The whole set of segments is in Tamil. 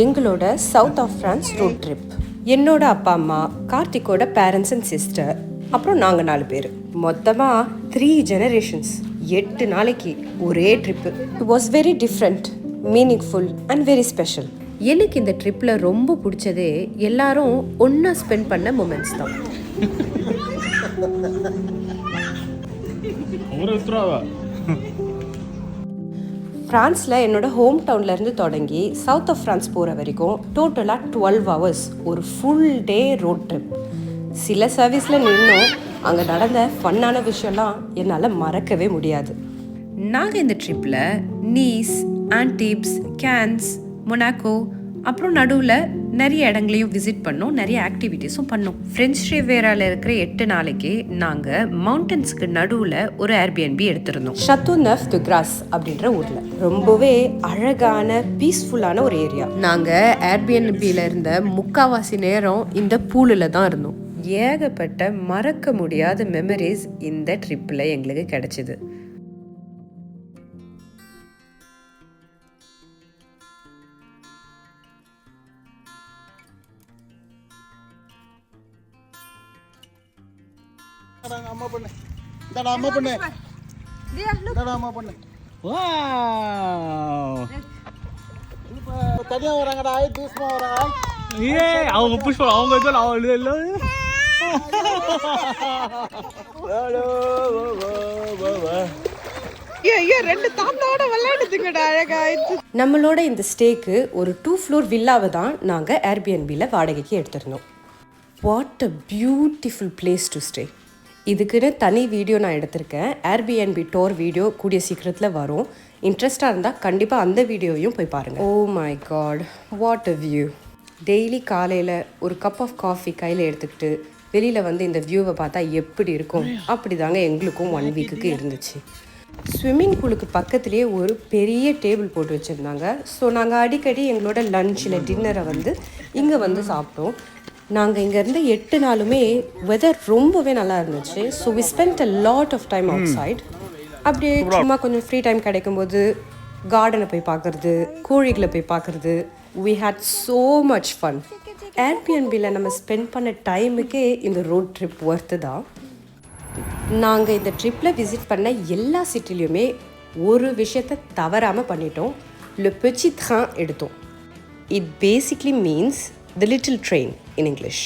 எங்களோட south of France road trip. என்னோட அப்பா அம்மா, கார்த்திகோட பேரண்ட்ஸ் அண்ட் சிஸ்டர், அப்புறம் நாங்கள் 4 பேர். மொத்தமாக 3 ஜெனரேஷன்ஸ், 8 நாளைக்கு ஒரே trip. It was very different, meaningful and very special. எனக்கு இந்த ட்ரிப்பில் ரொம்ப பிடிச்சதே எல்லாரும் ஒன்றா ஸ்பெண்ட் பண்ண மொமெண்ட்ஸ் தான். ஃப்ரான்ஸில் என்னோடய ஹோம் டவுன்லேருந்து தொடங்கி சவுத் ஆஃப் ஃப்ரான்ஸ் போகிற வரைக்கும் டோட்டலாக 12 hours ஒரு ஃபுல் டே ரோட் ட்ரிப். சில சர்வீஸில் நின்றும் அங்கே நடந்த ஃபன்னான விஷயம்லாம் என்னால் மறக்கவே முடியாது. நாங்கள் இந்த ட்ரிப்பில் நீஸ், ஆன்டிப்ஸ், கேன்ஸ், மொனாக்கோ, அப்புறம் நடுவில் நிறைய இடங்களையும் விசிட் பண்ணோம், நிறைய ஆக்டிவிட்டீஸும் பண்ணோம். ஃப்ரெஞ்ச் ரிவேராவில் இருக்கிற 8 நாளைக்கு நாங்கள் மவுண்டன்ஸுக்கு நடுவில் ஒரு Airbnb எடுத்திருந்தோம். Châteauneuf de Grasse அப்படின்ற ஊரில் ரொம்பவே அழகான பீஸ்ஃபுல்லான ஒரு ஏரியா. நாங்கள் Airbnbயில் இருந்த முக்கால்வாசி நேரம் இந்த பூலில் தான் இருந்தோம். ஏகப்பட்ட மறக்க முடியாத மெமரிஸ் இந்த ட்ரிப்பில் எங்களுக்கு கிடைச்சிது. அம்மா பண்ணு, இந்தடா அம்மா பண்ணு, இந்தடா அம்மா பண்ணு. வாவ், இப்போ தனியா வராங்கடா, தூசமா வராங்க. ஏய், அவங்க புஷ் பண்ண, அவங்க சொல்ல, அவங்க இல்ல. ஹலோ நம்மளோட இந்த ஸ்டேக்கு ஒரு 2 floor வில்லாவை தான் நாங்கள் ஏர்பிஎன்பியில் வாடகைக்கு எடுத்திருந்தோம். What a beautiful place to stay. இதுக்குன்னு தனி வீடியோ நான் எடுத்திருக்கேன். ஏர்பிஎன்பி டோர் வீடியோ கூடிய சீக்கிரத்தில் வரும். இன்ட்ரெஸ்டாக இருந்தால் கண்டிப்பாக அந்த வீடியோவையும் போய் பாருங்கள். Oh my god, what a view. Daily காலையில் ஒரு கப் ஆஃப் காஃபி கையில் எடுத்துக்கிட்டு வெளியில் வந்து இந்த வியூவை பார்த்தா எப்படி இருக்கும், அப்படி தாங்க எங்களுக்கும் 1 வீக்குக்கு இருந்துச்சு. ஸ்விம்மிங் பூலுக்கு பக்கத்துலேயே ஒரு பெரிய டேபிள் போட்டு வச்சுருந்தாங்க. ஸோ நாங்கள் அடிக்கடி எங்களோட லன்ச் இல்லை டின்னரை வந்து இங்கே வந்து சாப்பிட்டோம். நாங்கள் இங்கேருந்து 8 நாளுமே வெதர் ரொம்பவே நல்லா இருந்துச்சு. So we spend a lot of time outside. அப்படியே சும்மா கொஞ்சம் ஃப்ரீ டைம் கிடைக்கும்போது கார்டனை போய் பார்க்குறது, கோழிகளை போய் பார்க்குறது. We had so much fun. ஏர்பிஎன்பியில் நம்ம ஸ்பெண்ட் பண்ண டைமுக்கே இந்த ரோட் ட்ரிப் ஒர்த்து தான். நாங்கள் இந்த ட்ரிப்பில் விசிட் பண்ண எல்லா சிட்டிலையுமே ஒரு விஷயத்தை தவறாமல் பண்ணிட்டோம். Le petit train எடுத்தோம். It basically means the little train in English.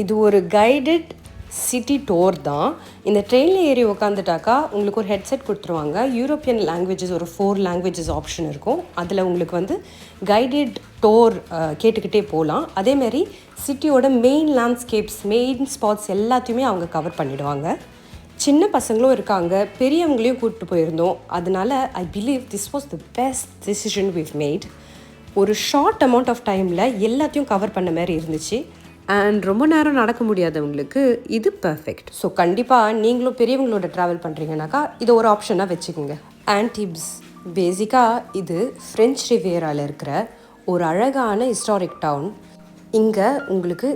இது ஒரு கைடட் சிட்டி டோர் தான். இந்த ட்ரெயினில் ஏறி உட்காந்துட்டாக்கா உங்களுக்கு ஒரு ஹெட்செட் கொடுத்துருவாங்க. யூரோப்பியன் லாங்குவேஜஸ் ஒரு 4 languages ஆப்ஷன் இருக்கும். அதில் உங்களுக்கு வந்து கைடட் டோர் கேட்டுக்கிட்டே போகலாம். அதேமாதிரி சிட்டியோட மெயின் லேண்ட்ஸ்கேப்ஸ், மெயின் ஸ்பாட்ஸ் எல்லாத்தையுமே அவங்க கவர் பண்ணிவிடுவாங்க. சின்ன பசங்களும் இருக்காங்க, பெரியவங்களையும் கூப்பிட்டு போயிருந்தோம். அதனால I believe this was the best decision we've made. ஒரு ஷார்ட் அமௌண்ட் ஆஃப் டைமில் எல்லாத்தையும் கவர் பண்ண மாதிரி இருந்துச்சு. அண்ட் ரொம்ப நேரம் நடக்க முடியாதவங்களுக்கு இது பர்ஃபெக்ட். ஸோ கண்டிப்பாக நீங்களும் பெரியவங்களோட ட்ராவல் பண்ணுறீங்கனாக்கா இதை ஒரு ஆப்ஷனாக வச்சுக்கோங்க. ஆன்டிப்ஸ் பேசிக்காக இது ஃப்ரெஞ்ச் ரிவேராவில் இருக்கிற ஒரு அழகான ஹிஸ்டாரிக் டவுன். இங்கே உங்களுக்கு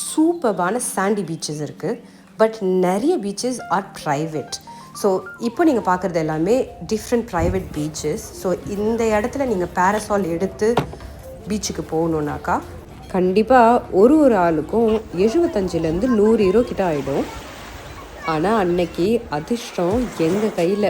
சூப்பர்பான சாண்டி பீச்சஸ் இருக்குது. பட் நிறைய பீச்சஸ் ஆர் ப்ரைவேட். ஸோ இப்போ நீங்கள் பார்க்குறது எல்லாமே டிஃப்ரெண்ட் ப்ரைவேட் பீச்சஸ். ஸோ இந்த இடத்துல நீங்கள் பேராசால் எடுத்து பீச்சுக்கு போகணுன்னாக்கா கண்டிப்பாக ஒரு ஆளுக்கும் 75 €100 கிட்ட ஆகிடும். ஆனால் அன்னைக்கு அதிர்ஷ்டம் எங்கள் கையில்.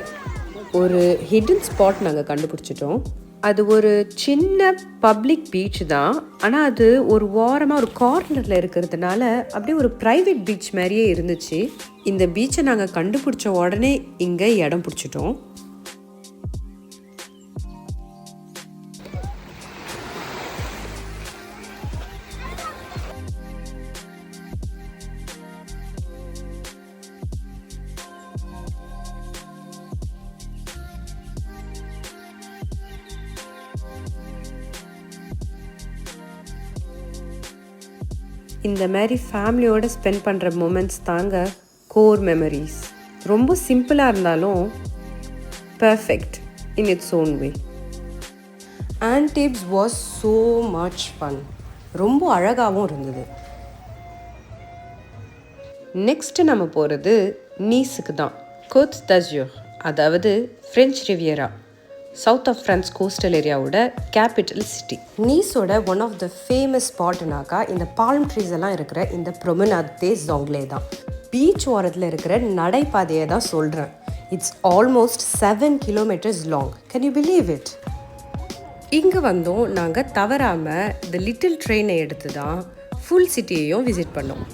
ஒரு ஹிடன் ஸ்பாட் நாங்கள் கண்டுபிடிச்சிட்டோம். அது ஒரு சின்ன பப்ளிக் பீச் தான். ஆனால் அது ஒரு ஓரமாக ஒரு கார்னரில் இருக்கிறதுனால அப்படியே ஒரு ப்ரைவேட் பீச் மாதிரியே இருந்துச்சு. இந்த பீச்சை நாங்கள் கண்டுபிடிச்ச உடனே இங்கே இடம் பிடிச்சிட்டோம். இந்த மாதிரி ஃபேமிலியோடு ஸ்பெண்ட் பண்ணுற மூமெண்ட்ஸ் தாங்க கோர் மெமரிஸ். ரொம்ப சிம்பிளாக இருந்தாலும் perfect in its own way. Antibes was so much fun. ரொம்ப அழகாகவும் இருந்தது. நெக்ஸ்ட்டு நம்ம போகிறது நீஸுக்கு தான். Côte d'Azur, அதாவது French Riviera, south of France coastal ஏரியாவோட கேபிட்டல் சிட்டி. நீஸோட ஒன் ஆஃப் த ஃபேமஸ் ஸ்பாட்னாக்கா இந்த பால்ம் ட்ரீஸ் எல்லாம் இருக்கிற இந்த ப்ரொமெனாட் தேஸ் ஜாங்லே தான். பீச் ஓரத்தில் இருக்கிற நடைபாதையை தான் சொல்கிறேன். It's almost 7 kilometers long. Can you believe it? இங்கே வந்தோம் நாங்கள் தவறாமல் இந்த லிட்டில் ட்ரெயினை எடுத்து தான் ஃபுல் சிட்டியையும் விசிட் பண்ணோம்.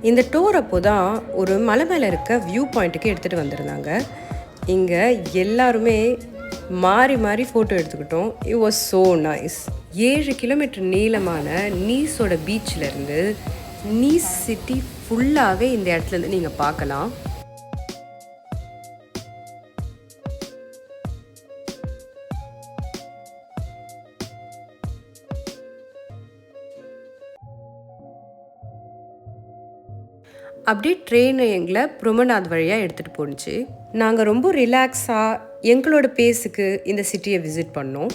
இந்த டூர் அப்போ தான் ஒரு மலை மேலே இருக்க வியூ பாயிண்ட்டுக்கு எடுத்துகிட்டு வந்திருந்தாங்க. இங்கே எல்லாருமே மாறி மாறி ஃபோட்டோ எடுத்துக்கிட்டோம். It was so nice. 7 kilometer நீளமான நீஸோட பீச்சிலேருந்து நீஸ் சிட்டி ஃபுல்லாகவே இந்த இடத்துலேருந்து நீங்கள் பார்க்கலாம். அப்படியே ட்ரெயின் எங்களை ப்ரொமனாத் வழியாக எடுத்துகிட்டு போணுச்சு. நாங்கள் ரொம்ப ரிலாக்ஸாக எங்களோட பேஸுக்கு இந்த சிட்டியை விசிட் பண்ணோம்.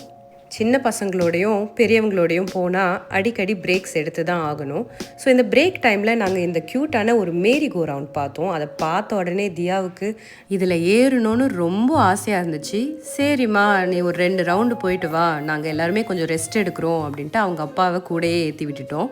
சின்ன பசங்களோடையும் பெரியவங்களோடையும் போனால் அடிக்கடி பிரேக்ஸ் எடுத்து தான் ஆகணும். ஸோ இந்த பிரேக் டைமில் நாங்கள் இந்த க்யூட்டான ஒரு மேரி கோ ரவுண்ட் பார்த்தோம். அதை பார்த்த உடனே தியாவுக்கு இதில் ஏறணும்னு ரொம்ப ஆசையாக இருந்துச்சு. சரிம்மா நீ ஒரு 2 ரவுண்டு போயிட்டு வா, நாங்கள் எல்லாருமே கொஞ்சம் ரெஸ்ட் எடுக்கிறோம் அப்படின்ட்டு அவங்க அப்பாவை கூடயே ஏற்றி விட்டுட்டோம்.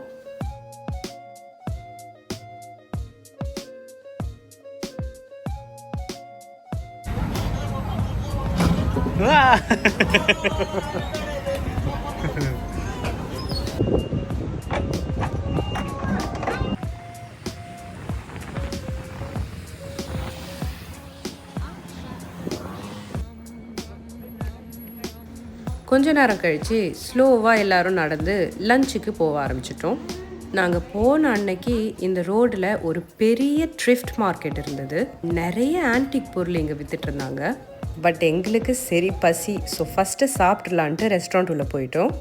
கொஞ்ச நேரம் கழித்து ஸ்லோவாக எல்லோரும் நடந்து லஞ்சுக்கு போக ஆரம்பிச்சிட்டோம். நாங்கள் போன அன்னைக்கு இந்த ரோடில் ஒரு பெரிய த்ரிஃப்ட் மார்க்கெட் இருந்தது. நிறைய ஆன்டிக் பொருள் இங்கே வித்துட்டு இருந்தாங்க. பட் எங்களுக்கு சரி பசி, ஸோ ஃபஸ்ட்டு சாப்பிட்லான்ட்டு ரெஸ்டாரண்ட் உள்ள போயிட்டோம்.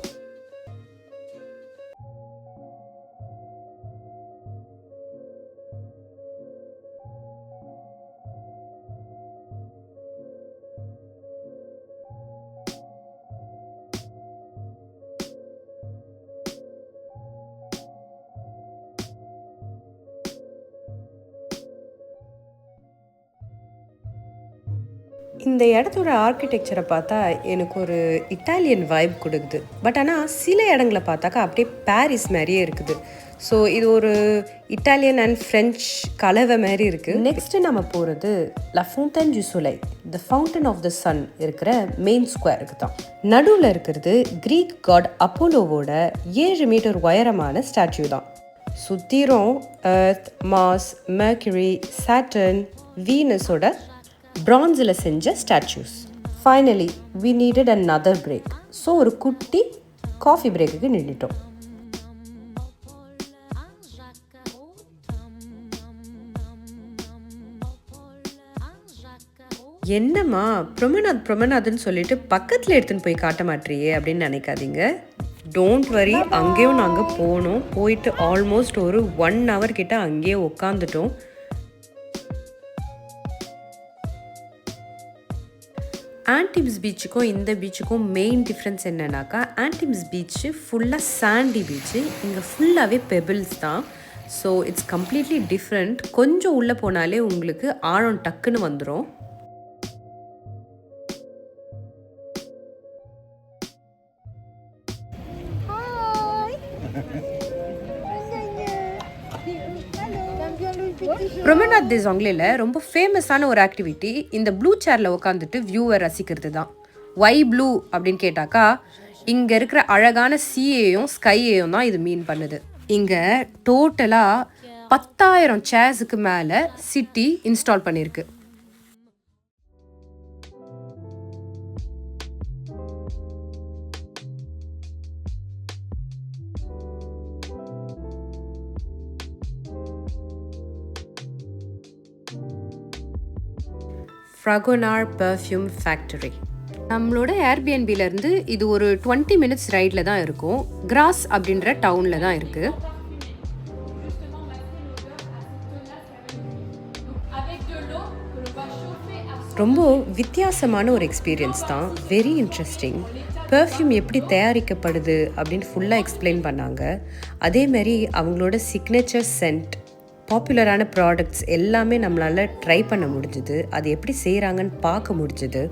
இந்த இடத்தோட ஆர்கிடெக்சரை பார்த்தா எனக்கு ஒரு இட்டாலியன் வைப் கொடுக்குது. பட் ஆனால் சில இடங்களை பார்த்தாக்கா அப்படியே பாரிஸ் மாதிரியே இருக்குது. ஸோ இது ஒரு இட்டாலியன் அண்ட் ஃப்ரெஞ்ச் கலவை மாதிரி இருக்குது. நெக்ஸ்ட்டு நம்ம போகிறது la fountain du soleil, the fountain of the sun இருக்கிற மெயின் ஸ்கொயருக்கு தான். நடுவில் இருக்கிறது க்ரீக் காட் அப்போலோவோட 7 மீட்டர் உயரமான ஸ்டாச்சு தான். சுத்திரும் எர்த், மார்ஸ், மெர்க்குரி, சாட்டர்ன், வீனஸோட பிரான்ஸில் செஞ்ச statues. Finally we needed another break. So ஒரு குட்டி காஃபி பிரேக்குக்கு நின்றுட்டோம். என்னம்மா ப்ரொமனாதுன்னு சொல்லிட்டு பக்கத்தில் எடுத்துன்னு போய் காட்ட மாட்டேறியே அப்படின்னு நினைக்காதீங்க. டோன்ட் வரி, அங்கேயும் நாங்கள் போனோம். போயிட்டு ஆல்மோஸ்ட் ஒரு 1 hour கிட்ட அங்கேயே உக்காந்துட்டோம். ஆன்டிப்ஸ் பீச்சுக்கும் இந்த பீச்சுக்கும் மெயின் டிஃப்ரென்ஸ் என்னன்னாக்கா, ஆன்டிப்ஸ் பீச்சு ஃபுல்லாக சாண்டி பீச்சு, இங்கே ஃபுல்லாகவே பெபிள்ஸ் தான். So it's completely different. கொஞ்சம் உள்ளே போனாலே உங்களுக்கு ஆழம் டக்குன்னு வந்துடும். ப்ரொமெனாட் தி ஜாங்லேல ரொம்ப ஃபேமஸான ஒரு ஆக்டிவிட்டி இந்த ப்ளூ சேரில் உட்காந்துட்டு வியூவை ரசிக்கிறது தான். ஒய் ப்ளூ அப்படின்னு கேட்டாக்கா, இங்கே இருக்கிற அழகான சீயையும் ஸ்கையையும் தான் இது மீன் பண்ணுது. இங்கே டோட்டலாக 10,000 சேர்ஸுக்கு மேலே சிட்டி இன்ஸ்டால் பண்ணியிருக்கு. Fragonard Perfume Factory. நம்மளோட ஏர்பிஎன்பிலேருந்து இது ஒரு 20 minutes ரைடில் தான் இருக்கும். கிராஸ் அப்படின்ற டவுனில் தான் இருக்குது. ரொம்ப வித்தியாசமான ஒரு எக்ஸ்பீரியன்ஸ் தான். Very interesting. பெர்ஃப்யூம் எப்படி தயாரிக்கப்படுது அப்படின்னு ஃபுல்லாக எக்ஸ்பிளைன் பண்ணாங்க. அதேமாரி அவங்களோட சிக்னேச்சர் சென்ட், பாப்புலரான ப்ராடக்ட்ஸ் எல்லாமே நம்மளால் ட்ரை பண்ண முடிஞ்சுது. அது எப்படி செய்கிறாங்கன்னு பார்க்க முடிஞ்சுது.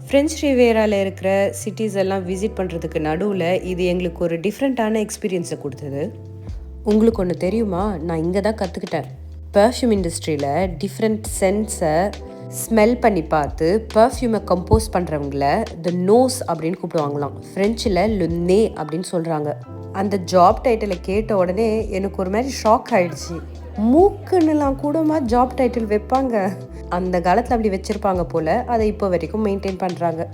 ஃப்ரெஞ்ச் ரிவேராவில் இருக்கிற சிட்டிஸ் எல்லாம் விசிட் பண்ணுறதுக்கு நடுவில் இது எங்களுக்கு ஒரு டிஃப்ரெண்ட்டான எக்ஸ்பீரியன்ஸை கொடுத்தது. உங்களுக்கு ஒன்று தெரியுமா, நான் இங்கே தான் கற்றுக்கிட்டேன். பெர்ஃப்யூம் இண்டஸ்ட்ரியில் டிஃப்ரெண்ட் சென்ட்ஸை ஸ்மெல் பண்ணி பார்த்து பெர்ஃப்யூமை கம்போஸ் பண்ணுறவங்கள த நோஸ் அப்படின்னு கூப்பிடுவாங்களாம். ஃப்ரெஞ்சில் லுன்னே அப்படின்னு சொல்கிறாங்க. அந்த ஜாப் டைட்டிலை கேட்ட உடனே எனக்கு ஒரு மாதிரி ஷாக் ஆகிடுச்சு. மூக்குன்னெலாம் கூடமா ஜாப் டைட்டில் வைப்பாங்க? அந்த காலத்தில் அப்படி வச்சுருப்பாங்க போல். அதை இப்போ வரைக்கும் மெயின்டைன் பண்ணுறாங்க.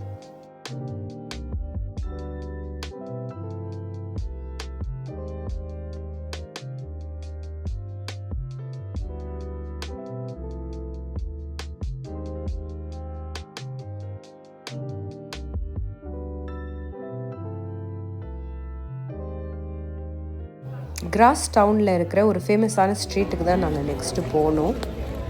கிராஸ் டவுனில் இருக்கிற ஒரு ஃபேமஸான ஸ்ட்ரீட்டுக்கு தான் நாங்கள் நெக்ஸ்ட்டு போனோம்.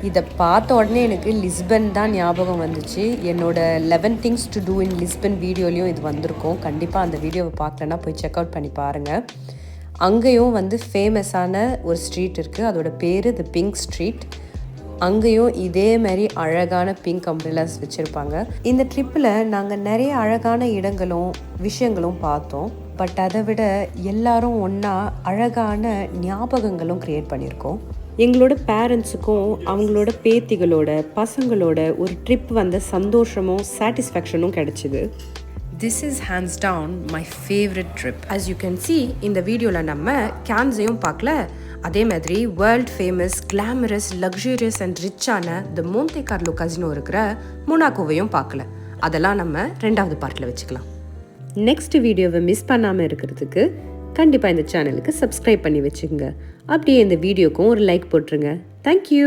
இதை பார்த்த உடனே எனக்கு லிஸ்பன் தான் ஞாபகம் வந்துச்சு. என்னோடய 11 things to do in Lisbon வீடியோலையும் இது வந்திருக்கும். கண்டிப்பாக அந்த வீடியோவை பார்க்கலன்னா போய் செக் அவுட் பண்ணி பாருங்கள். அங்கேயும் ஃபேமஸான ஒரு ஸ்ட்ரீட் இருக்குது. அதோட பேர் தி பிங்க் ஸ்ட்ரீட். அங்கேயும் இதே மாதிரி அழகான பிங்க் அம்ப்ரெல்லாஸ் வச்சுருப்பாங்க. இந்த ட்ரிப்பில் நாங்கள் நிறைய அழகான இடங்களும் விஷயங்களும் பார்த்தோம். பட் அதை விட எல்லாரும் ஒன்றா அழகான ஞாபகங்களும் க்ரியேட் பண்ணியிருக்கோம். எங்களோட பேரண்ட்ஸுக்கும் அவங்களோட பேத்திகளோட பசங்களோட ஒரு ட்ரிப் வந்த சந்தோஷமும் சாட்டிஸ்ஃபேக்ஷனும் கிடச்சிது. This is hands down my favourite trip. As you can see, இந்த வீடியோவில் நம்ம கேன்ஸையும் பார்க்கல, அதே மாதிரி world famous, glamorous, luxurious and ரிச்சான த மோன்டே கார்லோ கசினோ இருக்கிற மொனாக்கோவையும் பார்க்கல. அதெல்லாம் நம்ம 2வது பார்ட்டில் வச்சுக்கலாம். நெக்ஸ்ட் வீடியோவை மிஸ் பண்ணாமல் இருக்கிறதுக்கு கண்டிப்பாக இந்த சேனலுக்கு சப்ஸ்கிரைப் பண்ணி வச்சுக்கோங்க. அப்படியே இந்த வீடியோக்கும் ஒரு லைக் போட்டுருங்க. தேங்க்யூ.